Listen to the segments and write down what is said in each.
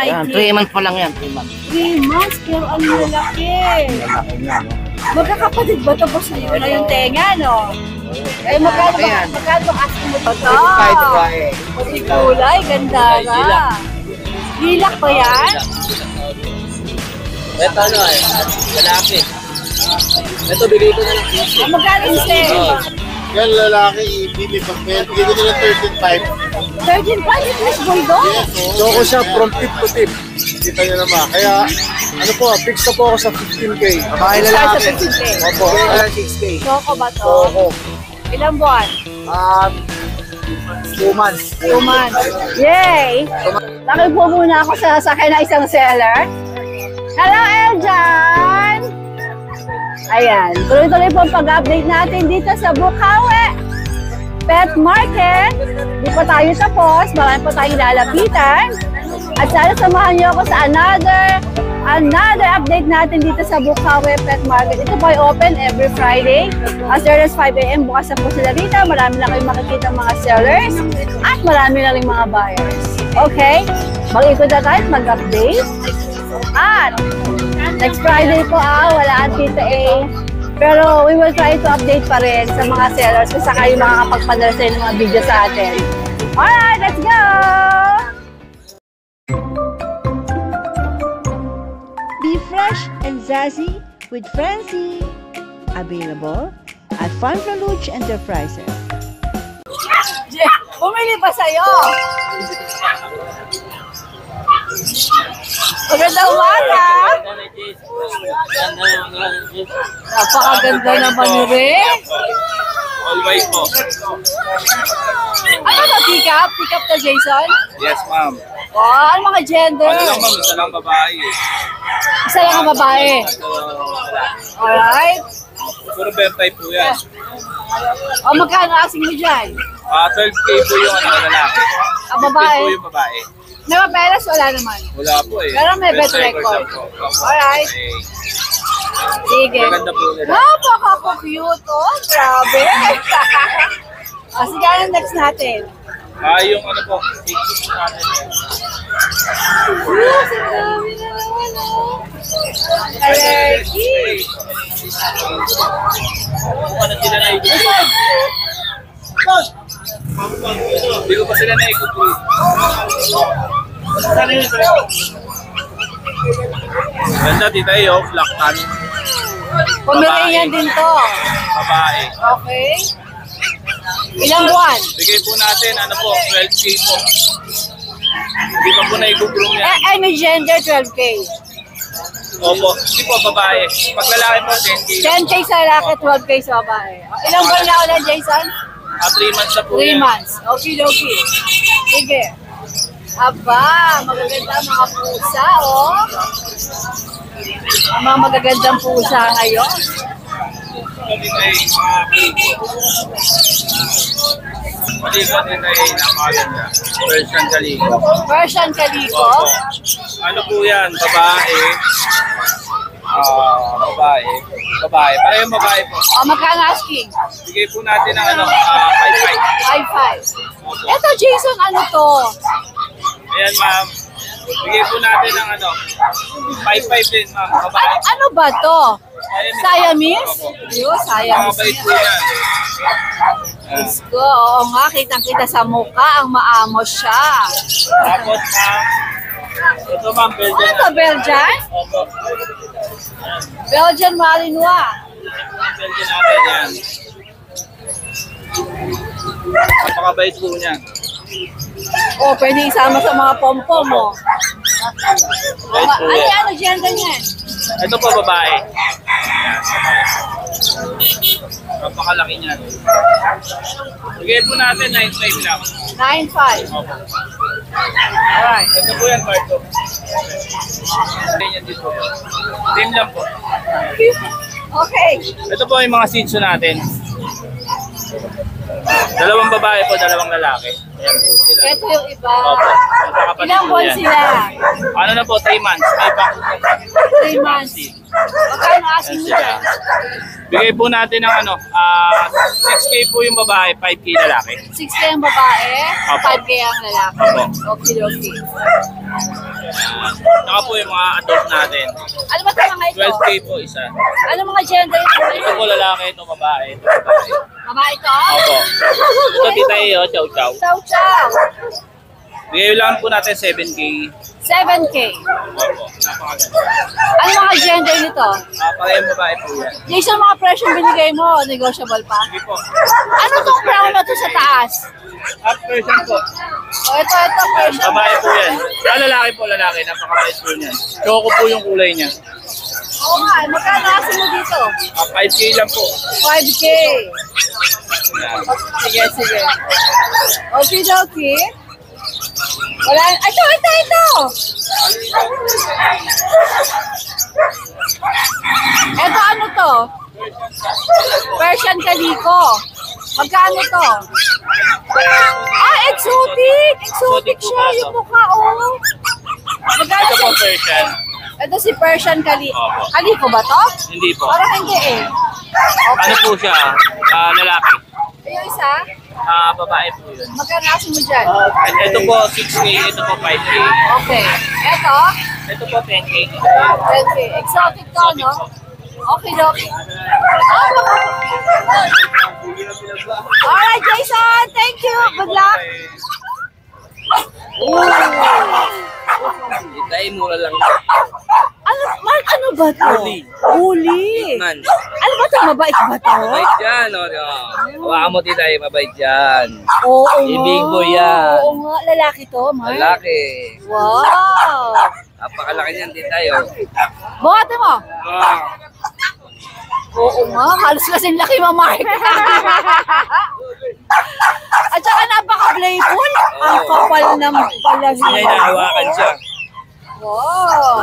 Ayan, 3 months pa lang yan, 3 months. 3 months, pero ang lalaki. Malaki nga, no? Magkakapatid ba ito po sa iyo na yung tenga, no? Ay, magkano ba asking mo ito? Pati kulay, ganda na. Lilak ba yan? Ito ano lalaki. Ito, bigay ko na lang 15. Magkano yung Yan lalaki, ibili pag bigay ko nila 13.5. 13.5 English Bulldog? So ako siya from tip to tip. Kita nyo naman. Kaya ano po, fix na po ako sa 15K. Babae Sa lalaki. 15K. Opo. 6K. Soko ba to? Opo. Ilang buwan? 2 months. 2 months. Yay! Nakipo muna ako sa sasakyan ng isang seller. Hello, Eljan! Ayan, tuloy-tuloy po ang pag-update natin dito sa Bukawi Pet Market. Di pa tayo tapos, marami pa tayong lalapitan. At sana samahan niyo ako sa another update natin dito sa Bukawi Pet Market. Ito po ay open every Friday. As early as 5 AM, bukas na po sila dito. Marami na kayong makikita mga sellers at marami na rin mga buyers. Okay? Mag-ikot na tayo at mag-update. At next Friday po wala ang Tita A. Pero we will try to update pa rin sa mga sellers kung sakali makakapagpadala sa ng mga video sa atin. Alright, let's go! Be fresh and zazzy with Francie. Available at Farm Luge Enterprises. Bumili pa sa'yo! Magandang umaga! Napakaganda naman ni Rick. Always po. Ano ba, pick up? Pick up to Jason? Yes, ma'am. Oh, ano mga gender? Ano lang ma'am, isa lang babae. Isa lang ang babae. Alright. Puro bear type po yan. O, magkano asing mo dyan? 12K po yung lalaki. Ang 15 babae? po yung babae. May paperas? Wala naman. Wala po eh. Pero may bet record. Alright. Sige. Maganda po nila. Napaka-cute, oh. Grabe. Sige, ano next natin? Yung ano po, picture po natin. Yes, ang dami na naman, oh. Alergy. Ano sila na ikot? Hindi ko pa sila na ikot. Ganda tita yung black tan. Pomeranian din to. Babae. Okay. Ilang buwan? Bigay po natin, ano po, 12K po. Hindi pa po na-i-groom yan. Any gender, 12K. Opo, hindi po, babae. Pag lalaki po, 10K. 10K sa lalaki, 12K sa babae. Ilang buwan na ulit, Jason? 3 months na po 3 yan. months. Okay, okay. Sige. Aba, magaganda mga pusa, oh. Ang mga magagandang pusa ngayon. Malikot din ay napakaganda. Persian Calico. Persian Calico. Opo. Ano po yan? Babae. Babae. Babae. Para yung babae po. Oh, magkano asking? Bigay po natin ng 5-5. 5-5. Eto, Jason, ano to? Ayan, ma'am. Bigay po natin ng 5-5 din, ma'am. Babae. Ano ba to? Siamese? Opo. Yo, Siamese. Mabait po yan. Diyos ko, oo nga, kitang-kita sa mukha, ang maamos siya. Tapos, ma'am. Ito, ma'am. Ano Belgian. to, Belgian? Opo. Belgian Malinois. Belgian natin yan. Napakabait po niya. Oh, pwede isama sa mga pompom mo. Bait po yan. Ano gender niyan? Ito po, babae. Napakalaki niyan. Bigay po natin 9.5 lang. 9.5. Opo. Alright. Ito po yan, Marco. Ganyan dito. Same lang po. Okay. Ito po yung mga seeds natin. Dalawang babae po, dalawang lalaki. Ayan po sila. Ito yung iba. Opo. Magkakapatid Ilang po buwan yan. sila? Ano na po, 3 months. May back. 3 months. Magkano asking mo dyan? Bigay po natin ng 6K po yung babae, 5K lalaki. 6K ang babae, Opo. 5K ang lalaki. Opo. Okay, okay. Saka po yung mga adult natin. Ano ba ito mga ito? 12K po isa. Ano mga gender ito? Ito po lalaki, ito babae. Ito babae. Babae ito? Opo. Ito tita Iyo, chow chow. Chow chow. Bigay lang po natin 7K. 7K. Opo, napakaganda. Ano mga gender nito? Parehong babae po yan. Jason, mga presyo binigay mo, negotiable pa. Sige po. Ano tong brown na to sa taas? At person po. O, ito, presyo. Babae po yan. Lalaki po, lalaki. Napakabait po niyan. Choco po yung kulay niya. Oo nga, magkano kasi mo dito? 5K lang po. 5K. Yan. Sige. Okay. Wala, ito. Ito ano to? Persian Calico. Magkano to? Exotic! Exotic siya, yung mukha, oh. Magkano Ito po siya? Persian. Ito si Persian Calico. Opo. Calico ba to? Hindi po. Parang hindi eh. Ano po siya? Lalaki. Yung isa, Babae po yun. magkano kasi mo dyan? Ito po 6K, ito po 5K. Okay. Ito, Ito po 10K. 20. Exotic to, no? Okay. Alright, Jason. Thank you. Good luck. Itay, mura lang. Mark, ano ba to? Huli. Man. Ano ba to? Mabait ba to? Mabait yan. Hawakan mo titay, mabait yan. Oo nga. Ibig mo yan. Oo nga. Lalaki to, Mark. Lalaki. Wow. Napakalaki niyan titay. Buhati mo. Oo nga. Halos kasing laki mo, Mark. At saka napaka-playful. Ang kapal ng palagi. May nahawakan siya. Wow.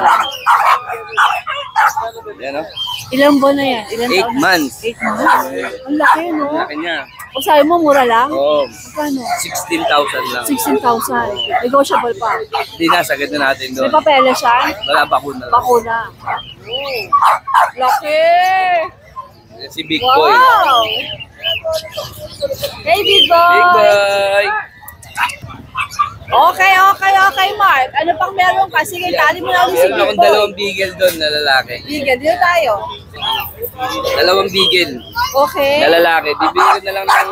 Yan o. Ilang buwan na yan? Ilang 8 months. 8 months? Ang laki, no? Laki niya. O sabi mo, mura lang? Oo. Magkano? 16,000 lang. 16,000. Negotiable pa. Hindi na, sagad na natin May doon. papeles siya? Wala bakuna lang. Bakuna. Laki! Si Big Boy. Wow! Hey, Big Boy! Big Boy! Okay, Mark. Ano pang meron ka? Sige, tali mo na ulit si Meron Big akong Boy. 2 bigel doon na lalaki. Bigel, dito tayo. 2 bigel Okay. na lalaki. Bibigyan ko na lang ng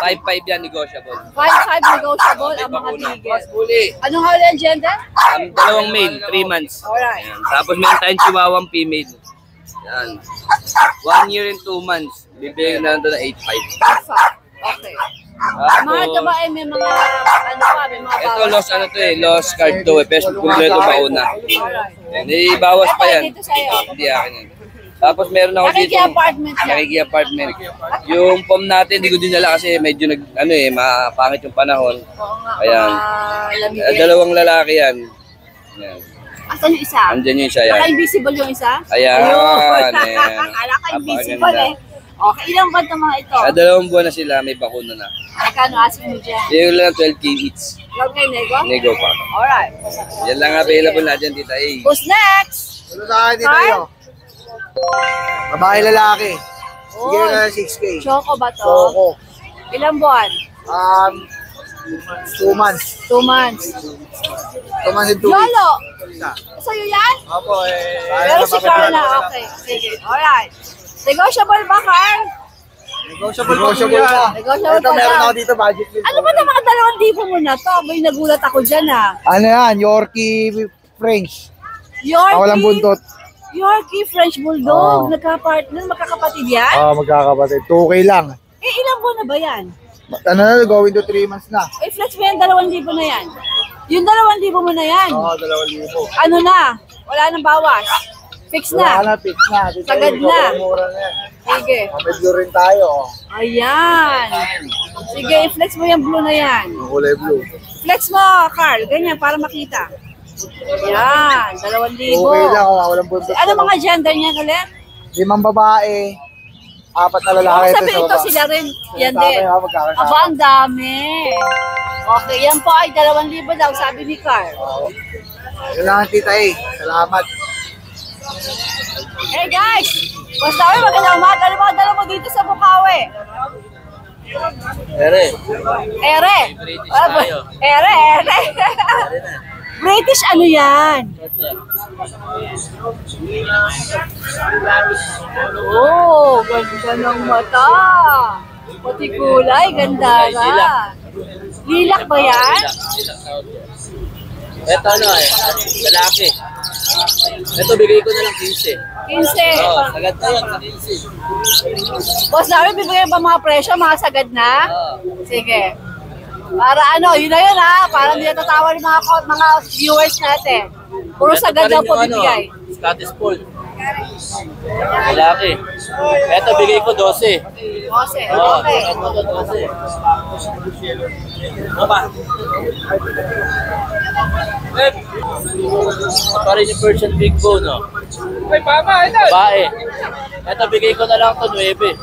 5-5 yan, negotiable. 5-5 negotiable ang mga bigel. Mas huli. Anong huli ang gender? Ang 2 male, 3 months. Alright. Ayan. Tapos meron tayong chihuahuang female. Yan. 1 year and 2 months. Bibigyan ko na lang doon ng 8-5. Okay. Mga ito ba ay may mga, ano pa, may mga Ito, lost ano to eh, lost card to eh, pero kumpleto pa una. Hindi, bawas pa yan. Dito sa'yo. Hindi akin yan. Tapos meron ako dito. Nakiki-apartment yan. Nakiki-apartment. Yung form natin, hindi ko dinala kasi medyo mapangit yung panahon. Oo nga, Ayan. lamigin. 2 lalaki yan. Yan. Asan yung isa? Andyan yung siya yan. Naka-invisible yung isa? Ayan. Ayun. Ayan. Akala ka invisible Napakaganda. eh. Okay, ilang ba itong mga ito? 2 buwan na sila, may bakuna na. Magkano asking mo dyan? Yung lang 12K each. Log kay Nego? Nego pa. Alright. Yan lang available na dyan, tita A. Who's next? Ano sa akin dito yun? Babae lalaki. Sige Oh, na 6K. Choco ba to? Choco. Ilang buwan? 2 months. 2 months. 2 months and 2 weeks. Yolo! Isa. Sa'yo yan? Opo eh. Pero si Carla, okay. Sige, alright. Negotiable ba, Carl? Negotiable pa. Negotiable Ito pa meron daw. ako dito budget list. Ano ba na mga 2,000 mo na to? May nagulat ako dyan ah. Ano yan? Yorkie French. Yorkie. Walang buntot. Yorkie French Bulldog. Oo. Nagka-partner, magkakapatid yan? Magkakapatid. 2K lang. Eh, ilang buwan na ba yan? Ano na, going to 3 months na. Eh, flex mo yan, 2,000 na yan. Yung 2,000 mo na yan. Oo, 2,000. Ano na? Wala nang bawas. Fix Wala na. na, fix na. Dito, Sagad na. Mura na yan. Sige. May blue rin tayo. Ayan. Sige, i-flex mo yung blue na yan. Yung kulay blue. Flex mo, Carl. Ganyan, para makita. Ayan, 2,000. Okay lang, walang buntot. Ano mga gender niya ulit? 5 babae, 4 na lalaki. Sabi ito sila rin. Yan din. Aba, ang dami. Okay, yan po ay 2,000 daw, sabi ni Carl. Yun lang, tita eh. Salamat. Hey guys! Basta kami magandang umaga. Ano mga dala mo dito sa Bukawi? Ere. Ere! British tayo. Ere! British ano yan? Oh, ganda ng mata. Pati kulay, ganda na. Lilac ba yan? Ito ano eh, lalaki. Ito bigay ko na lang 15. 15. Oo, sagad na yun, 15. Boss namin, bibigyan ba mga presyo, mga sagad na? Sige. Para ano, yun na yun ha. Para hindi natatawa ng mga viewers natin. Puro Ito sagad pa rin daw po yung bibigay. Scottish Fold. Lalaki. Ito bigay ko 12. Jose, Oo, okay. ito 12. Ano ba? Ito pa rin yung Persian Big Bone, no? Babae. Ito bigay ko na lang to 9. Bebe.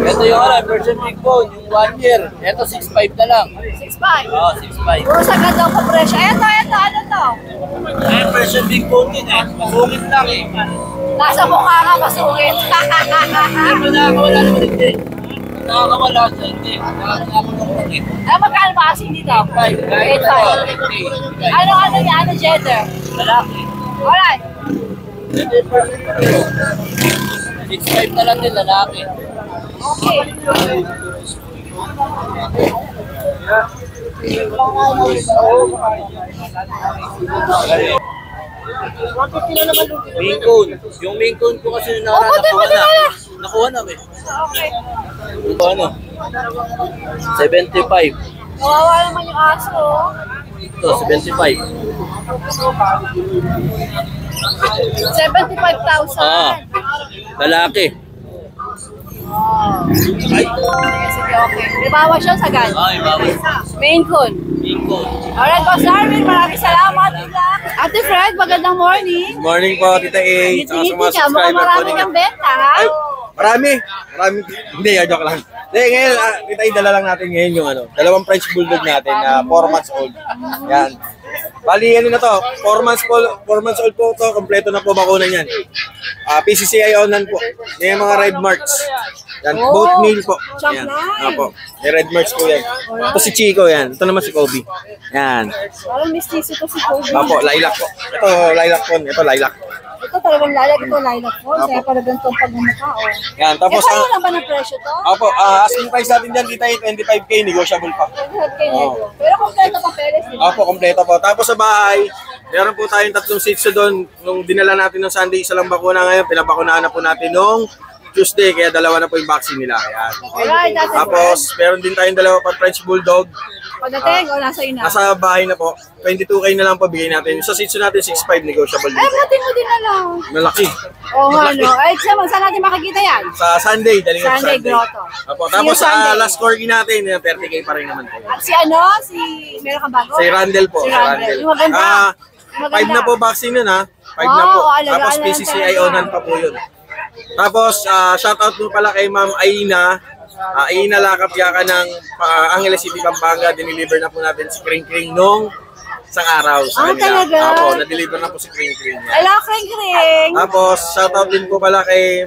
Ito yung Persian Big Bone, yung 1 year. Ito 6'5 na lang. 6'5". Oo, 6'5. Puro sagad daw po presyo. Eto, ano to? Ay, Persian Big Bone din eh. Masungit lang eh. Nasa mukha ka, masungit. Pero nakakawala naman hindi. Nakakawala siya hindi. Nakakawala eh. Ay, magkano ba kasi dito? 8'5". Ano yan? Ano gender? Lalaki. Alright. Ito yung Persian Big Bone. 6'5 na lang din, lalaki. Okay. Maine Coon. Yung Maine Coon ko kasi nakuha na eh. Okay. Ito ano? 75. Kawawa naman yung aso. Oh. Ito, 75. 75,000. Lalaki. Sige, okay. May bawas siya sagad. Ay, bawas. Maine Coon. Maine Coon. Alright, Boss Darwin, maraming salamat. Ate Fred, magandang morning. Morning po, Tita A. Tsaka sa mga Ngiti-ngiti ka, mukhang subscriber po marami ninyo. kang benta, ha? Ay, marami. Hindi, joke lang. Hindi, ngayon, Tita A, dala lang natin ngayon yung dalawang French Bulldog natin na 4 months old. Yan. Bali, ano na to, 4 months old po to, kompleto na po bakuna niyan. PCCI onan po. May mga red marks. Yan, both male po. Yan. Apo. May red marks po yan. Ito si Chico yan. Ito naman si Kobe. Yan. Parang mistiso to si Kobe. Apo, lilac po. Ito, lilac po. Ito, lilac. Ito talagang lalag, ito lilac po. Kaya pala ganitong pagmumukha, oh. Yan, tapos Paano lang ba ng presyo to? Opo, asking price natin dyan, Tita A, 25K, negotiable pa. Pero kompleto papeles, di ba? Opo, kompleto po. Tapos sa bahay, meron po tayong 3 seats doon. Nung dinala natin ng Sunday, isa lang bakuna ngayon. Pinabakunahan na po natin nung Tuesday, kaya dalawa na po yung vaccine nila. Ayan. Alright, Ate Fred. Tapos, meron din tayong dalawa pa French Bulldog. Pagdating, o nasa ina? Nasa bahay na po. 22K na lang po bigay natin. Sa seats natin, 6'5", negotiable Ay, dito. buti mo din na lang. Malaki. Oo nga, no. Ay, saan natin makikita yan? Sa Sunday, daling Sunday Grotto. Opo, See you tapos sa Sunday. last corgi natin, 30K pa rin naman po. At si ano? Meron kang bago? Si Randall po. Si Randall. Yung maganda. Yung 5 na po vaccine yun ha. 5 na Wow, po. alagaan Tapos na PCCI talaga. onan pa po yun. Tapos shoutout po pala kay Ma'am Aina. Aina Lakap Yaka ng Angeles City, Pampanga. Diniliver na po natin si Kring Kring nung isang araw sa kanila. talaga? Opo, na-deliver na po si Kring Kring. Hello, Kring Kring. Tapos shoutout din po pala kay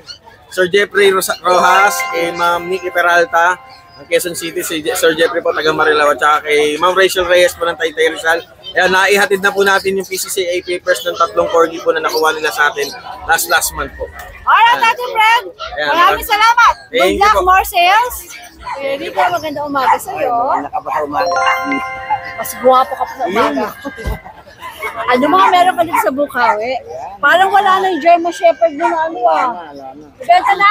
Sir Jeffrey Rojas, kay Ma'am Nikki Peralta, ang Quezon City, si Sir Jeffrey po, taga Marilao, at saka kay Ma'am Rachel Reyes po ng Taytay Rizal. Ayan, naihatid na po natin yung PCCA papers ng 3 corgi po na nakuha nila sa atin last month po. Alright, Ate Fred. Ayan, Maraming salamat. Good Thank you luck, po. more sales. Rita, maganda umaga sa'yo. Nakapasa umaga. Mas guwapo ka pa sa umaga. Ano mga meron ka dito sa Bukawi? Parang wala na yung German Shepherd mo na ano ah. Ibenta na?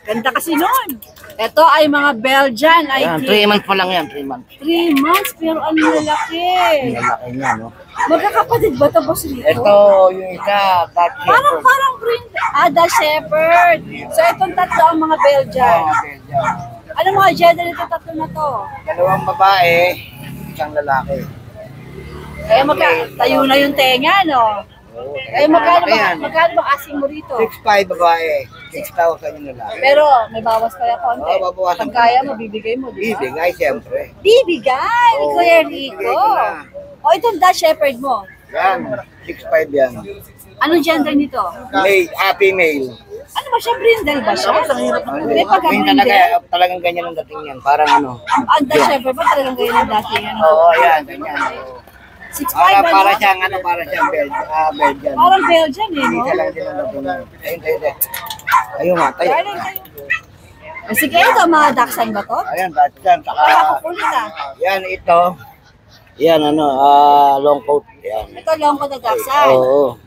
Ganda kasi nun. Ito ay mga Belgian Ayan, IT. 3 months pa lang yan, 3 months. 3 months, pero ang lalaki. Lalaki niya, no? Magkakapatid ba ito, Boss Rico? Ito, yung isa, Dutch Shepherd. Parang green. Dutch Shepherd. So itong tatlo ang mga Belgian. Ano mga gender nito tatlo na to? 2 babae, isang lalaki. Eh tayo na yung tenga, no? Eh magkano ba asing mo rito? 6'5" babae, 6,000 yung lalaki. Pero may bawas pa yung konti. Oo, babawasan Pag kaya mo, bibigay mo, di ba? Bibigay, siyempre. Bibigay, ni Kuya Rico. O itong Dutch Shepherd mo, Yan, 6'5 yan. Anong gender nito? Female. Ano ba siya? Brindle ba siya? Hindi, Yung pagka-brindle. talagang ganyan ang dating yan. Parang ano. Ang Dutch Shepherd ba talagang ganyan ang dating? Oo, yan, ganyan. 6'5 Para, ba? para no? siyang ano, para siyang Belgian. Parang Belgian eh, no? Isa lang din ang dating yan. Ayun. Ayun nga, tayo. Sige, ito mga Dachshund ba to? Ayan, Dachshund. Saka, Kukulit ah. yan, ito. Yan, ano, long coat. Yan. Ito long ko na Dachshund. Oo.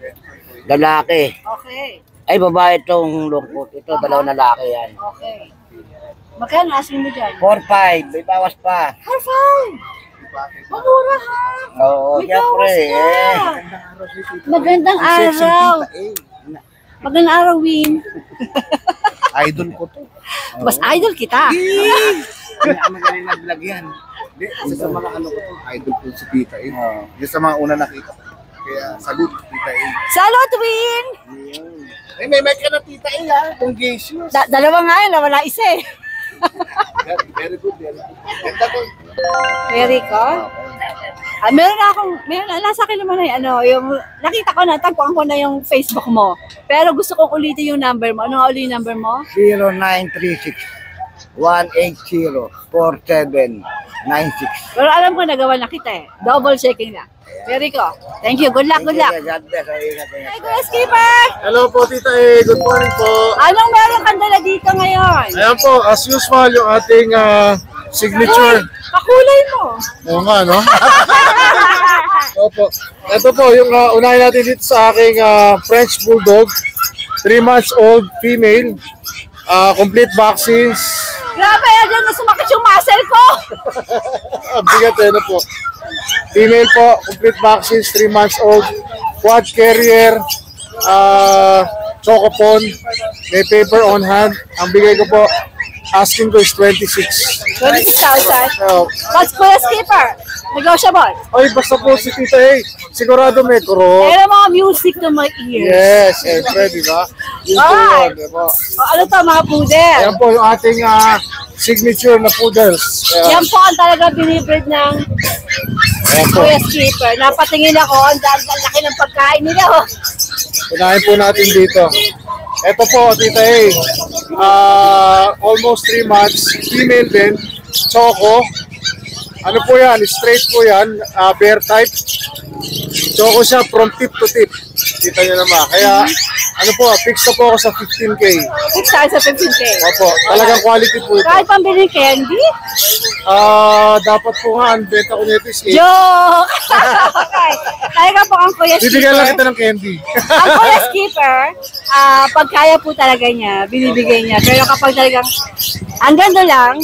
Lalaki. Okay. Ay, babae itong long coat. Ito, dalawang lalaki yan. Okay. Magkano asking mo dyan? 4'5", may bawas pa. High Mamura ha! Oo, May syempre. bawas pa. Magandang araw. Magandang araw, Win. Idol ko to. Mas idol kita. Pinakamagaling na vlog yan. Hindi, isa sa mga ano ko to, idol ko si Tita A. Isa sa mga una nakita ko. Kaya salut, Tita A. Salud, Win! Ay, may mic ka na Tita A ha, congratulations. Dalawa nga yun, wala isa eh. Very good, very good. Ganda ko. Very good. Nasa akin naman ay yung, nakita ko na, tagpuan ko na yung Facebook mo. Pero gusto kong ulitin yung number mo. Ano nga uli yung number mo? 0936-180-4796. Pero alam ko, nagawa na kita eh. Double checking na. Very good. Thank you. Good luck, good luck. God bless. Ingat. Hi, Kuya Skipper! Hello po Tita A, good morning po. Anong meron kang dala dito ngayon? Ayan po, as usual, yung ating signature. Kakulay mo. Oo nga, no? Opo. Ito po, yung unahin natin dito sa aking French Bulldog. 3 months old, female. Complete vaccines. Grabe, yan na sumakit yung muscle ko. Bigat na po. Female po, complete vaccines, 3 months old. Quad carrier. Chocopon. May paper on hand. Ang bigay ko po, asking ko is 26. 26,000. So, But Kuya Skipper, negotiable. oy, basta po si Tita A, sigurado may kuro. Meron mga music to my ears. Yes, siyempre, di ba? Yun po yun, di ba? O, ano to, mga poodle? Ayan po yung ating signature na poodles. Yan po ang talaga binibreed ng Ayan po. Kuya Skipper. Napatingin ako, ang laki ng pagkain nila. Oh. Unahin po natin dito. Ito po, Tita A, almost 3 months, female din, Choco. Ano po yan, straight po yan, bear type. Choco siya from tip to tip. Kita nyo naman. Kaya, ano po, fix na po ako sa 15K. 6,015K. Opo, talagang quality po ito. Kahit pambili candy? Dapat po nga, ang benta ko nito is 8. Joke! Okay. Talaga po ang Kuya Bibigyan lang Skipper. kita ng candy. Ang Kuya Skipper, pag kaya po talaga niya, binibigay niya. Pero kapag talagang hanggang doon lang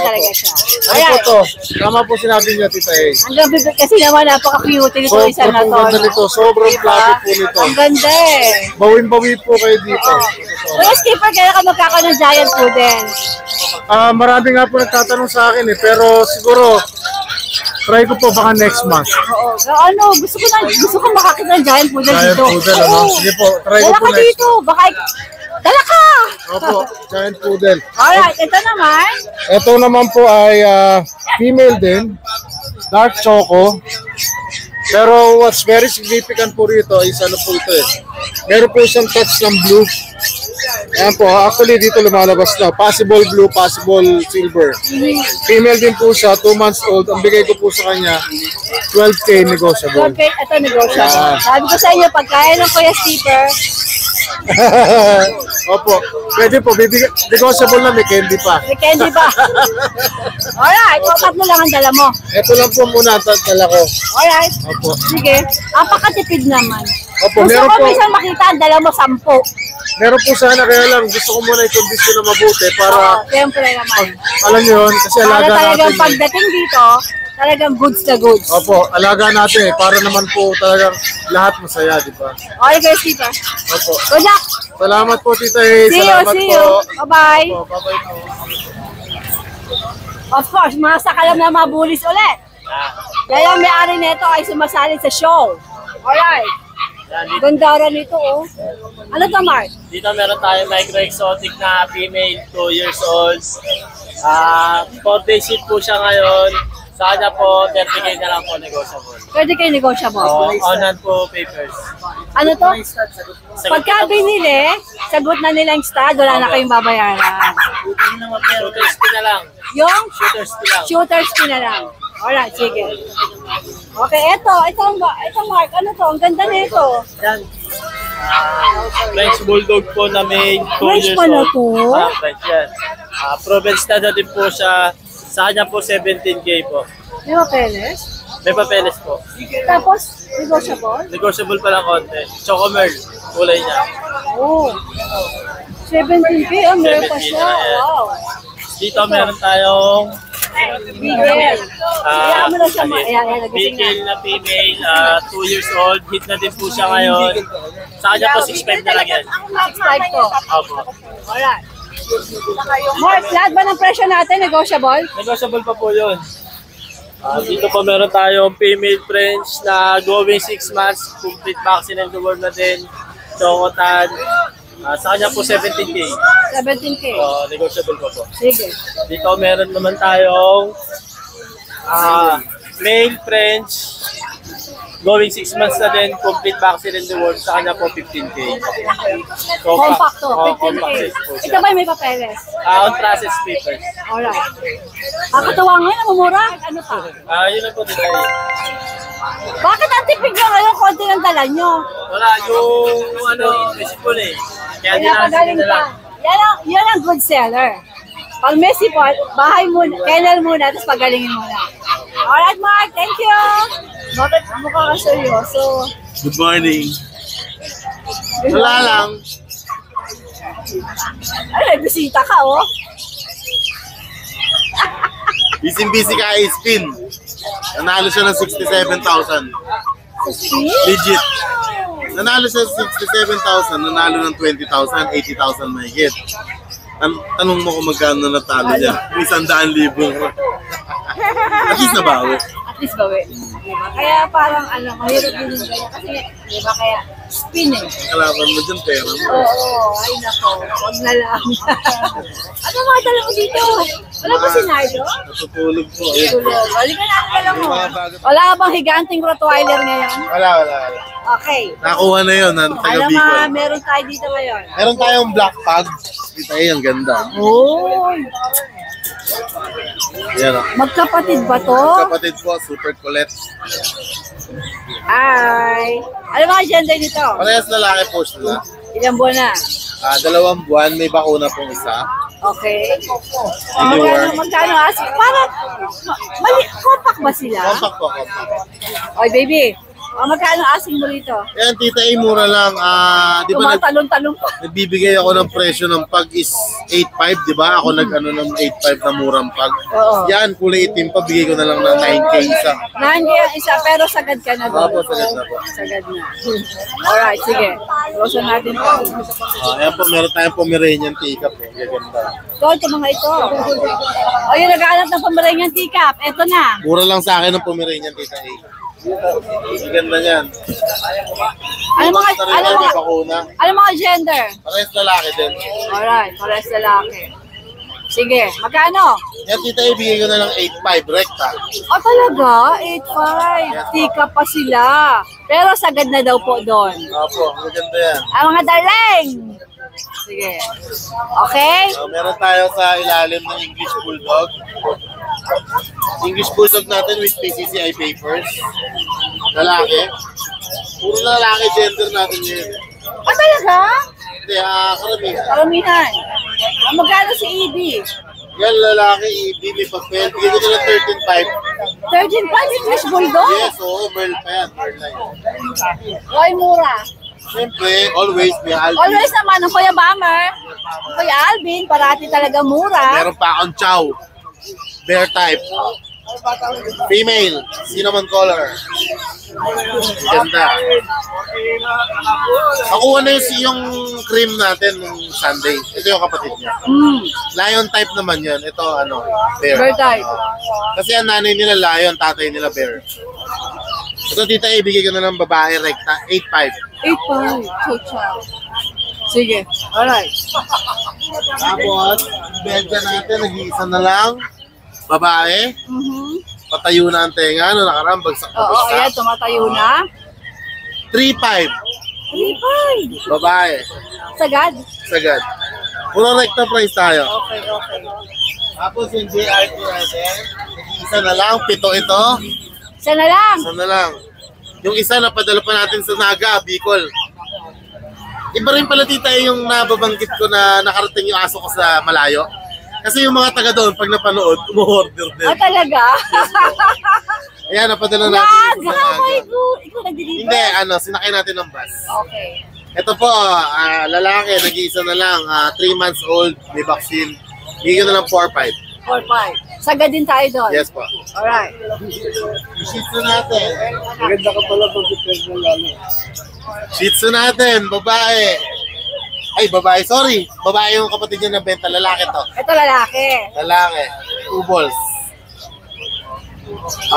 talaga siya. Ano po to? Tama po sinabi niyo, Tita A. Hanggang bibig kasi naman napaka-cute nito isa na Sobrang to. ganda no? nito. Sobrang Diba? fluffy po nito. Ang ganda eh. Bawin-bawi po kayo dito. Kuya Skipper, kaya ka magkakaroon ng giant poodle. Marami nga po nagtatanong sa akin pero siguro try ko po baka next month. Oo. Gusto ko makakita ng giant poodle Giant dito. poodle, ano? Oo. Sige po, try ko Dala po ka next dito. Baka dala ka! Opo, giant poodle. Alright, ito naman. Ito naman po ay female din, dark choco. Pero what's very significant po rito is ano po ito eh. Meron po siyang touch ng blue. Ayan po, actually dito lumalabas na. Possible blue, possible silver. Female din po siya, 2 months old. Ang bigay ko po sa kanya, 12K negotiable. Okay, ito negotiable. Yeah. Sabi ko sa inyo, pag kaya ng Kuya Skipper, Opo, pwede po, negotiable na may candy pa. may candy ba? Alright, o tatlo lang ang dala mo. Ito lang po muna ang tala ko. Alright, Opo. sige. Apakatipid naman. Opo, Gusto meron ko po. minsan makita ang dala mo 10. Meron po sana, kaya lang gusto ko muna i-condition na mabuti para, Siyempre naman. alam nyo yun, kasi Para alaga talagang natin. pagdating dito, talagang goods na goods. Opo, alaga natin eh, para naman po talagang lahat masaya, di ba? Okay, Kuya Skipper. Opo. Good luck. Salamat po, Tita A. See you, Salamat see po. you. Bye-bye. Opo, bye-bye po. Of course, mga sakalam na mga bullies ulit. Kaya ang may-ari nito ay sumasali sa show. Alright. Ganda rin nito, oh. Ano to, Mark? Dito meron tayo micro-exotic na female, 2 years old. 4 days old po siya ngayon. Sa kanya po, 30K na lang po negotiable. Pwede kayo negotiable. On-hand po papers. Ano to? Pagka binili, sagot na nila yung stud, wala na kayong babayaran. Shooters fee na lang. Yung Shooters fee lang. shooters fee na lang. Alright, sige. Okay, ito Mark, ano to? Ang ganda nito. Yan. French Bulldog po na may 2 French years pala old. to? French yan. Proven stud na din po siya. Sa kanya po 17K po. Di ba, Peles? May papeles po. Tapos, negotiable? Negotiable pa lang konti. Chocomerl, kulay niya. Oh. 17K, meron pa 17K siya. na yan. Wow. Dito meron tayong Bigel. Kaya mo na siya, ayan, nagising Bigel na. na female, 2 years old. Hit na din po siya ngayon. Sa kanya po 6'5 na lang yan. Ang max type ko. Opo. Alright. Mark, lahat ba ng presyo natin negotiable? Negotiable pa po yun. Dito po meron tayong female French na going 6 months. Complete vaccine and the world na din. Chocotan. Sa kanya po 17K. 17K. Negotiable pa po. Sige. Dito meron naman tayong male French going 6 months na din, complete vaccine in the world. Sa kanya po 15K. Compact to, Compact 15K. size po siya. Ito ba may papeles? On process papers. Alright. Katuwa ngayon, namumura. Ano pa? Yun lang po din tayo. Bakit ang tipid nyo ngayon? Konti ng dala nyo. Wala, yung fishbowl eh. Kaya Kaya pagaling na lang. pa. Yan ang good seller. Pag Messi po, bahay muna, kennel muna, tapos pagalingin muna. Alright, Mark, thank you. Bakit mukha ka seryoso? Good morning. Wala lang. Ay, bisita ka, oh. Busy ka spin. Nanalo siya ng 67,000. Legit. Nanalo siya ng 67,000, nanalo ng 20,000, 80,000 mahigit. Tanong mo kung magkano natalo niya. May 100,000. At least nabawi. At least bawi. Diba? Kaya parang mahirap din yung ganyan. Kasi, diba, kaya spin eh. Ang kalaban mo dyan, pera mo. Oo, ay nako. Huwag na lang. Ano mga dala mo dito? Wala ba si Nardo? Natutulog po. Tulog. Halika na, dala mo. Wala ka bang higanting Rottweiler ngayon? Wala. Okay. Nakuha na yun, ng taga Alam Bicol. nga, meron tayo dito ngayon. Meron tayong black pug. Kita ang ganda. Oh, Yan o. magkapatid ba to? Kapatid po, super kulit. Hi. Ano mga gender nito? Parehas lalaki po sila. Ilang buwan na? 2 buwan, may bakuna pong isa. Okay. Anywhere. Magkano ask? Parang, compact ba sila? Compact po, compact. Oy, baby. Magkano asking mo rito? Yan, tita, mura lang. Di ba Tumatalon-talon pa. nagbibigay ako ng presyo ng pag is 8.5, di ba? Ako nag-ano ng 8.5 na murang pag. Oo. Yan, kulay itim pa, bigay ko na lang ng 9K isa. Nandiyan ang isa, pero sagad ka na doon. Opo, sagad na po. Sagad na. Alright, sige. Rosa natin po. Ayan po, meron tayong Pomeranian tika po. Gaganda. Ito mga ito. O yung naghahanap ng Pomeranian teacup, eto na. Mura lang sa akin ng Pomeranian tika Ganda niyan. May bakuna. Ano mga gender? Parehas lalaki din. Alright, pares lalaki. Sige, magkano? Yan, tita, ibigay ko na lang 8.5, rekta. O talaga? 8.5. Tika pa sila. Pero sagad na daw po doon. Opo, maganda yan. Ang mga darling! Sige. Okay? Meron tayo sa ilalim ng English Bulldog. English Bulldog natin with PCCI papers. Lalaki. Puro lalaki gender natin yun. O talaga? Hindi, karamihan. Karamihan. Magkano si EB? Yan, lalaki, may papel. Bigyan ko na lang 13.5 English Bulldog? Yes, oo, Merl pa yan. Merl line. Why mura? Siyempre, always may Alvin. Always naman, ang Kuya Bummer, ang Kuya Alvin, parati talaga mura. Meron pa akong chow. Bear type. Female. Cinnamon color. Ganda. Nakuha na yung cream natin nung Sunday. Ito yung kapatid niya. Lion type naman yun. Ito, bear. Bear type. Kasi ang nanay nila lion, tatay nila bear. Ito, tita, ibigay ko na ng babae rekta. 8.5. 8.5. So, chow. Sige. Alright. Tapos, bedya natin, nag-iisa na lang. Babae. Patayo na ang tenga, ano, nakarambag sa Oo, ayan, tumatayo na. 3.5. 3.5. Babae. Sagad. Sagad. Puro recta price tayo. Okay, okay. Tapos yung JRT natin, isa na lang, 7 ito. Isa na lang. Isa na lang. Yung isa napadala pa natin sa Naga, Bicol. Iba rin pala tita yung nababanggit ko na nakarating yung aso ko sa malayo. Kasi yung mga taga doon, pag napanood, umu-order din. Ah, talaga? Ayan, napadala natin Naga, sa Naga. my God. Ikaw nag-deliver? Hindi, sinakay natin ng bus. Okay. Ito po, lalaki, nag-iisa na lang, 3 months old, may vaccine. Bigyan na lang 4-5. 4.5. Sagad din tayo doon. Yes po. Alright. Shih Tzu natin. Maganda ka pala pag mo lalo. Shih Tzu natin, babae. Ay, babae, sorry. Babae yung kapatid niya na benta, lalaki to. Ito lalaki. Lalaki, 2 balls.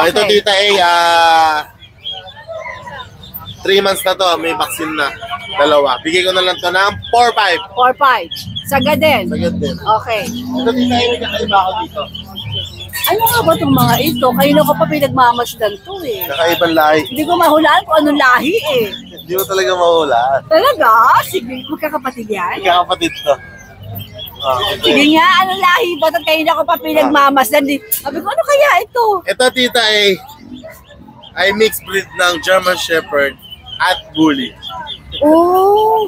Ito Okay. tita A, 3 months na to, may vaccine na. Dalawa. Bigay ko na lang to ng 4-5. 4.5. Sagad din. Sagad din. Okay. Ito tita A, may kakaiba ako dito. Ano nga ba itong mga ito? Kanina ko pa pinagmamasdan to eh. Kakaibang lahi. Hindi ko mahulaan kung anong lahi eh. Hindi mo talaga mahula. Talaga? Sige, magkakapatid yan? Kakapatid to. Sige nga, anong lahi ba ito? Kanina ko pa pinagmamasdan. Sabi ko, ano kaya ito? Ito tita A, ay mixed breed ng German Shepherd at Bully. Oh,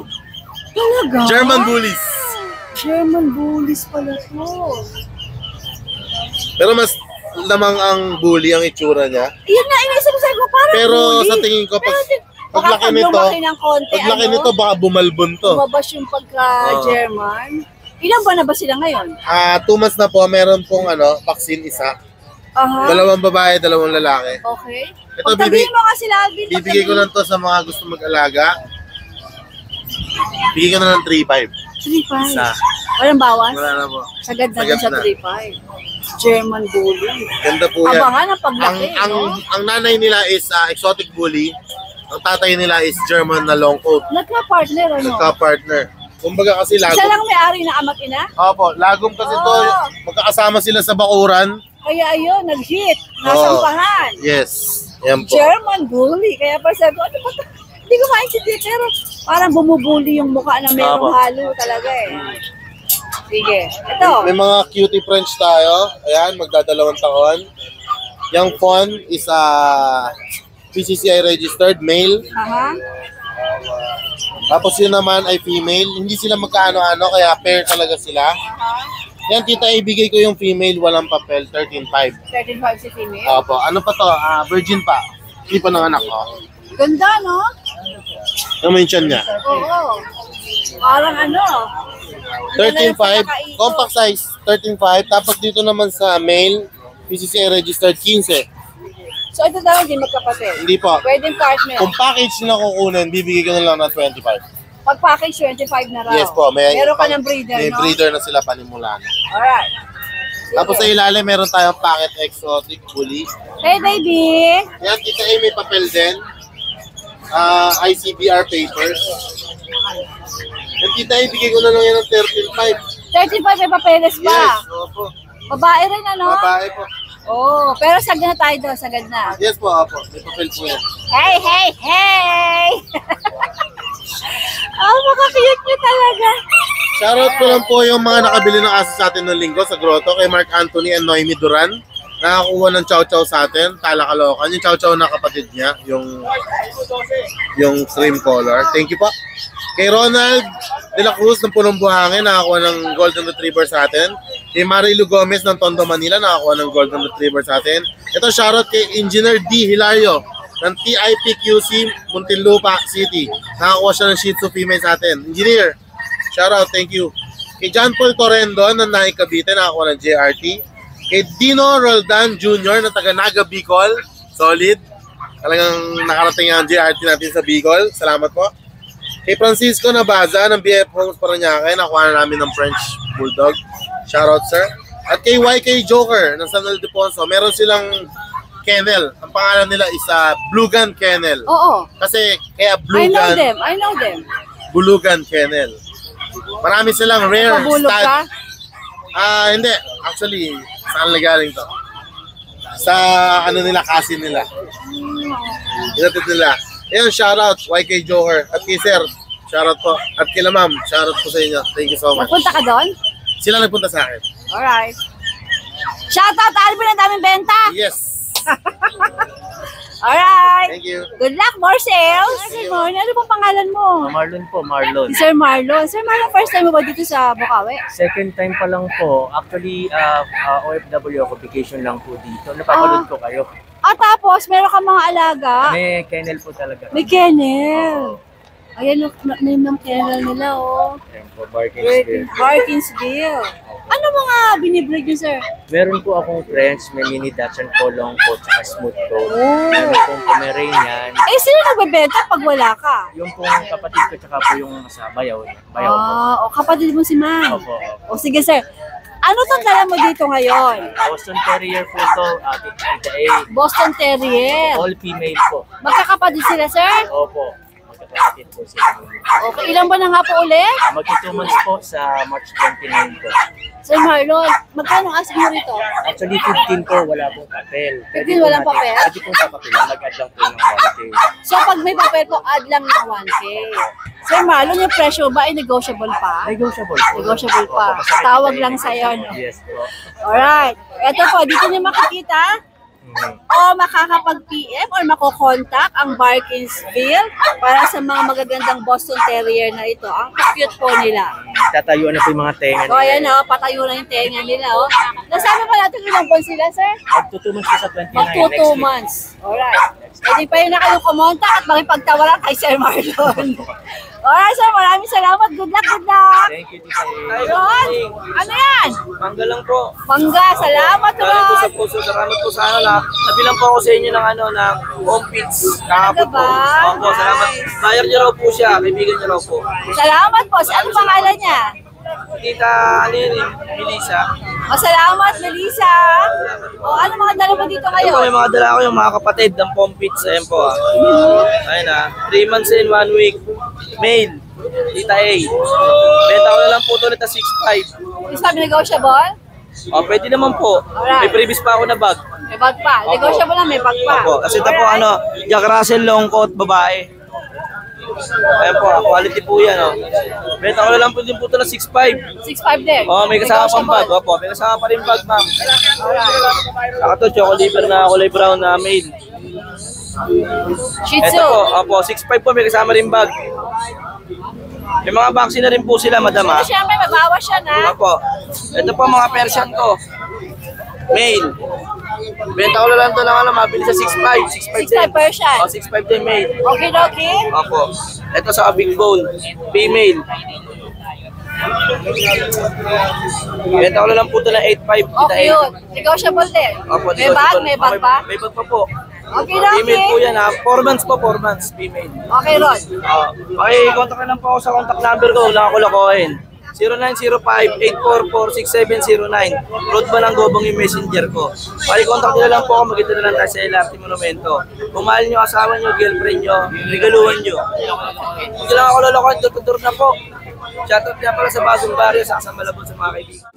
talaga? German Bullies. German Bullies pala to. Pero mas lamang ang Bully ang itsura niya. Yan nga, inisip ko sa'yo, parang Pero bully. sa tingin ko, Pero paglaki nito, lumaki ng konti, paglaki nito baka bumalbon to. lumabas yung pagka-German. Ilan ba na ba sila ngayon? 2 months na po, meron pong vaccine isa. Aha. 2 babae, 2 lalaki. Okay. Ito, Pagtabihin mo kasi, Alvin. Bibigay ko lang to sa mga gusto mag-alaga. Bigay ko na lang 3.5. 3.5. Isa. Walang bawas? Wala na po. Sagad na din Sagad sa na. 3.5. German Bully. Ganda po yan. Abangan ang paglaki, Ang nanay nila is exotic Bully. Ang tatay nila is German na long coat. Nagka-partner, ano? Nagka-partner. Kumbaga kasi lagom. Isa lang may-ari na amat ina? Opo, lagom kasi to. Oh. Magkakasama sila sa bakuran. Kaya ayun, nag-hit. Nasampahan. Yes. Yan po. German Bully. Kaya pa sabi ko, ano ba ito? Hindi ko maintindihan, pero parang bumubuli yung mukha na merong Opo. halo talaga eh. Sige. Ito. May mga cutie French tayo. Ayan, magdadalawang taon. Yung fawn is PCCI registered, male. Aha. Tapos yun naman ay female. Hindi sila magkaano-ano, kaya pair talaga sila. Yan, tita, ibigay ko yung female, walang papel, 13.5. 13.5 si female. Opo, ano pa to? Virgin pa. Hindi pa ng anak ko. Ganda, no? Na-mention niya. Oo. Parang ano. 13.5, compact size, 13.5. Tapos dito naman sa male, PCCI registered, 15. So ito daw hindi magkapatid. Hindi po. Pwedeng partner. Kung package na kukunin, bibigay ko na lang ng 25. Pag package 25 na raw. Yes po. Meron ka ng breeder, may no? breeder na sila panimulan. Alright. Tapos sa ilalim, meron tayong packet exotic bully. Hey, baby! Yan, tita A, may papel din. ICBR papers. Yan, tita A, bigay ko na lang yan ng 13.5. 35 may papeles pa. Yes, opo. Babae rin, ano? Babae po. Oh, pero sagad na tayo doon, sagad na. Yes po, opo. May papel po yan. Hey, hey, hey! Makakiyot nyo talaga. Shoutout ko lang po yung mga nakabili ng aso sa atin ng linggo sa grotto kay Mark Anthony and Noemi Duran. Nakakuha ng chow-chow sa atin, Tala Caloocan. Yung chow-chow na kapatid niya, yung cream color. Thank you po. Kay Ronald De La Cruz ng Punong Buhangin, nakakuha ng Golden Retriever sa atin. Kay Marilu Gomez ng Tondo, Manila, nakakuha ng Golden Retriever sa atin. Ito, shoutout kay Engineer D. Hilario ng TIPQC, Muntinlupa City. Nakakuha siya ng Shih Tzu female sa atin. Engineer, shoutout, thank you. Kay John Paul Torrendo ng Naik Cavite, nakakuha ng JRT. Kay Dino Roldan Jr. ng taga Naga Bicol, solid. Talagang nakarating ang JRT natin sa Bicol. Salamat po. Kay Francisco Nabaza ng BF Homes Parañaque, nakuha na namin ng French Bulldog. Shoutout, sir. At kay YK Joker ng San Ildefonso, meron silang kennel. Ang pangalan nila is Blugan Kennel. Oo. Kasi kaya I know them. Bulugan Kennel. Marami silang rare Pabulog ka? Hindi. Actually, saan nagaling to? sa ano nila, cousin nila. Inatid nila. Ayun, shoutout, YK Joker. At kay Sir, shoutout po. At kila Ma'am, shoutout po sa inyo. Thank you so much. Nagpunta ka doon? Sila nagpunta sa akin. Alright. Shoutout, Alvin, ang daming benta. Yes. Alright. Thank you. Good luck, more sales. Good morning. Ano pong pangalan mo? Marlon po, Marlon. Si Sir Marlon. Sir Marlon, first time mo ba dito sa Bukawi? Second time pa lang po. Actually, OFW ako, vacation lang po dito. Napapanood ko kayo. Tapos, meron ka mga alaga. May kennel po talaga. May kennel. Ayan, name ng kennel nila, oh. Ayan po, Barkinsville. Barkinsville. Ano mga binibreed niyo, sir? Meron po akong French, may mini Dachshund po, long coat, saka smooth coat. Oh. Meron pong Pomeranian. Sino nagbebenta pag wala ka? Yung pong kapatid ko, tsaka po yung sa bayaw. Bayaw po. Kapatid mo si Ma'am. Opo. O sige, sir. Ano tong dala mo dito ngayon? Boston Terrier po ito, Tita A. Boston Terrier. All female po. Magkakapatid sila, sir? Opo. Magkakapatid po sila. Okay, ilan ba na nga po ulit? Magki 2 months po sa March 29 po. Sir Marlon, magkano asking mo rito? Actually, 15 po, wala pong papel. 15 walang papel? Pwede pong papapilan, nag-add lang po ng 1K. So pag may papel po, add lang ng 1K. Sir Marlon, yung presyo ba ay negotiable pa? Negotiable po. Negotiable pa. Opo, basta Tawag kita lang yun. sa'yo, no? Yes po. Alright. Ito po, dito niyo makikita o makakapag-PM or makokontak ang Barkinsville para sa mga magagandang Boston Terrier na ito. Ang cute po nila. Tatayuan na po yung mga tenga O, ayan o, patayo na yung tenga nila, o. Nasabi pa natin ilang buwan sila, sir? Magto 2 months po sa 29 Magto next 2 week. months. Alright. Pwede pa yun na kayong kumontak at makipagtawaran kay Sir Marlon. Alright, sir. Maraming salamat. Good luck, good luck. Thank you, Tita A. Ron, ano yan? Mangga lang po. Mangga, salamat, Galing po sa Ron. puso. Salamat po sa ano na. Nabilang po ako sa inyo ng ano, ng home feeds. Kahapon po. Talaga ba? Opo, salamat. Buyer niyo raw po siya. Kaibigan niyo raw po. Salamat po. Ano pangalan niya? Tita, ano yun eh, Melissa. Salamat, Melissa. Ano mga dala mo dito Ito po ngayon? yung mga dala ko, yung mga kapatid ng home feeds. Ayan po. Ayun 3 months and 1 week. Male. Tita A. Benta ko na lang po ito ulit na 6.5. Is sabi negotiable? Pwede naman po. May previous pa ako na bag. May bag pa. Negotiable na, may bag pa. Opo. Kasi ito po ano, Jack Russell long coat babae. Ayan po, quality po yan. Benta ko na lang po din po ito na 6.5. 6.5 din. May kasama pang bag. Opo, may kasama pa rin bag, ma'am. Saka ito, chocolate na kulay brown na male. Shih Ito Tzu. po, opo, 6.5 po, may kasama rin bag. May mga vaccine na rin po sila, madam. So, siyempre, mabawas siya na. Opo. Ito po mga Persian ko. Male. Benta ko na lang ito ng ano, mabili sa 6.5. 6.5 din. 6.5 Persian. 6.5 din, male. Okay, okay. Opo. Ito sa big bone. Female. Benta ko na lang po ito ng 8.5. Okay yun. Negotiable din. Opo, May bag? May bag pa? May bag pa po. Okay, Female po okay. yan ha. 4 months po, 4 months. Female. Okay, Ron. Okay, contact na lang po ako sa contact number ko. Wala ako lakohin. 0905-844-6709. Road ba ng Gobong yung messenger ko. Okay, contact nyo na lang po ako. Magkita na lang tayo sa LRT Monumento. Kung mahal nyo, asawa nyo, girlfriend nyo, regaluhan nyo. Hindi lang ako lalakohin. Tututur na po. Shoutout niya pala sa Bagong Barrio sa Malabon sa mga kaibigan.